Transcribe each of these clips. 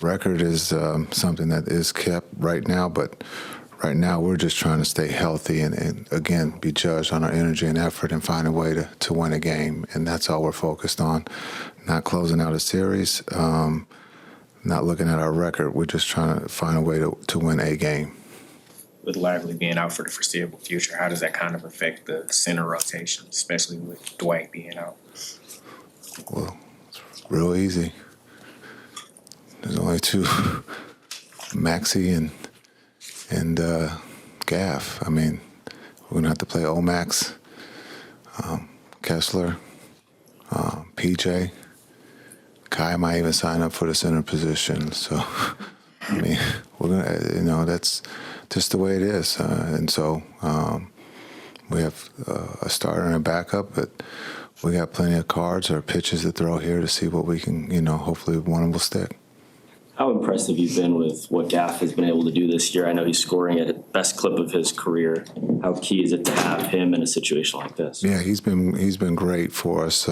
Record is something that is kept right now, but right now we're just trying to stay healthy and again, be judged on our energy and effort and find a way to win a game. And that's all we're focused on, not closing out a series, not looking at our record. We're just trying to find a way to win a game. With Lively being out for the foreseeable future, how does that kind of affect the center rotation, especially with Dwight being out? Well, it's real easy. There's only two, Maxey and Gaff. I mean, we're going to have to play Omax, Kessler, PJ. Kai might even sign up for the center position. So, I mean, we're going to, that's just the way it is. And so we have a starter and a backup, but we got plenty of cards or pitches to throw here to see what we can, hopefully one will stick. How impressed have you been with what Gaff has been able to do this year? I know he's scoring at the best clip of his career. How key is it to have him in a situation like this? Yeah, he's been great for us.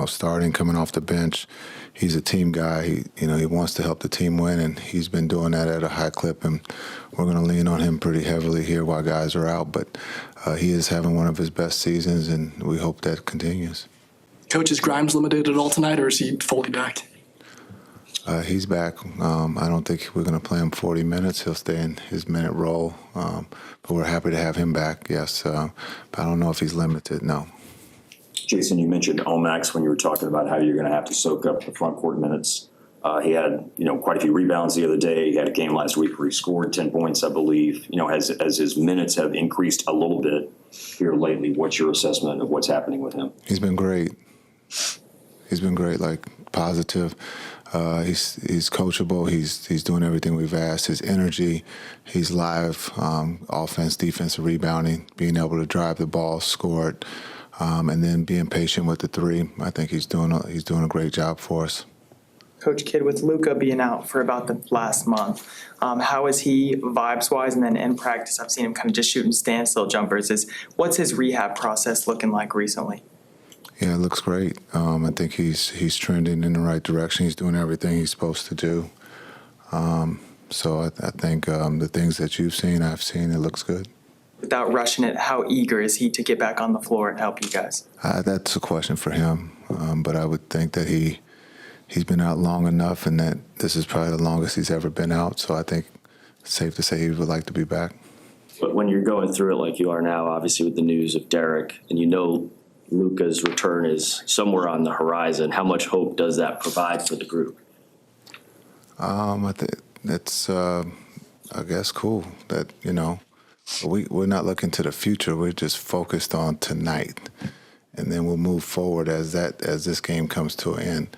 Starting, coming off the bench, he's a team guy. He wants to help the team win, and he's been doing that at a high clip. And we're going to lean on him pretty heavily here while guys are out. But he is having one of his best seasons, and we hope that continues. Coach, is Grimes limited at all tonight, or is he fully back? He's back. I don't think we're going to play him 40 minutes. He'll stay in his minute role. But we're happy to have him back, yes. But I don't know if he's limited, no. Jason, you mentioned Omax when you were talking about how you're going to have to soak up the front court minutes. He had, quite a few rebounds the other day. He had a game last week where he scored 10 points, I believe. As his minutes have increased a little bit here lately, what's your assessment of what's happening with him? He's been great. Positive. He's coachable. He's doing everything we've asked. His energy, he's live, offense, defensive rebounding, being able to drive the ball, score it, and then being patient with the three. I think he's doing a great job for us. Coach Kidd, with Luka being out for about the last month, how is he vibes-wise? And then in practice, I've seen him kind of just shooting standstill jumpers. What's his rehab process looking like recently? Yeah, it looks great. I think he's trending in the right direction. He's doing everything he's supposed to do. So I think the things that you've seen, I've seen, it looks good. Without rushing it, how eager is he to get back on the floor and help you guys? That's a question for him. But I would think that he's been out long enough and that this is probably the longest he's ever been out. So I think it's safe to say he would like to be back. But when you're going through it like you are now, obviously with the news of Derek, and Luka's return is somewhere on the horizon, how much hope does that provide for the group? I think that's, I guess, cool that, we're not looking to the future. We're just focused on tonight. And then we'll move forward as this game comes to an end.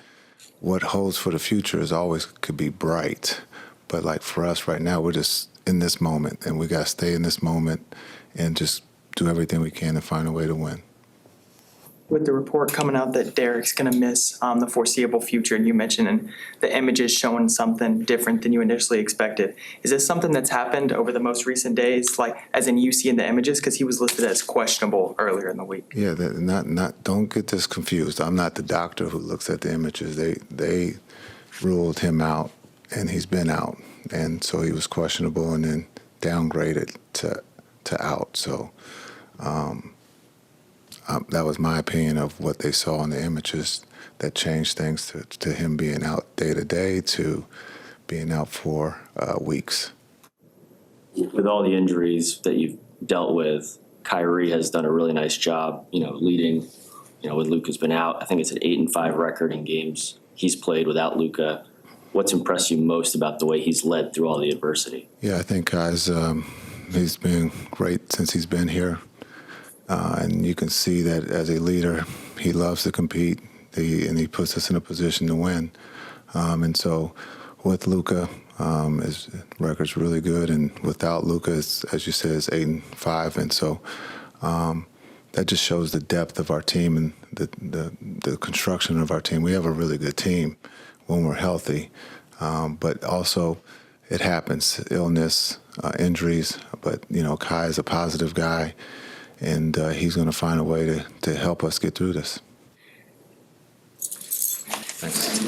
What holds for the future is always could be bright. But like for us right now, we're just in this moment, and we got to stay in this moment and just do everything we can to find a way to win. With the report coming out that Derek's going to miss the foreseeable future, and you mentioned and the images showing something different than you initially expected, is this something that's happened over the most recent days, like as in you see in the images? Because he was listed as questionable earlier in the week. Yeah, don't get this confused. I'm not the doctor who looks at the images. They ruled him out, and he's been out, and so he was questionable and then downgraded to out. So. That was my opinion of what they saw in the images that changed things to him being out day to day to being out for weeks. With all the injuries that you've dealt with, Kyrie has done a really nice job, leading, when Luka's been out. I think it's an 8-5 record in games he's played without Luka. What's impressed you most about the way he's led through all the adversity? Yeah, I think he's been great since he's been here. And you can see that as a leader, he loves to compete, and he puts us in a position to win. And so with Luka, his record's really good, and without Luka, as you said, it's 8-5. And so that just shows the depth of our team and the construction of our team. We have a really good team when we're healthy, but also it happens, illness, injuries. But, Kai is a positive guy. And he's going to find a way to help us get through this. Thanks.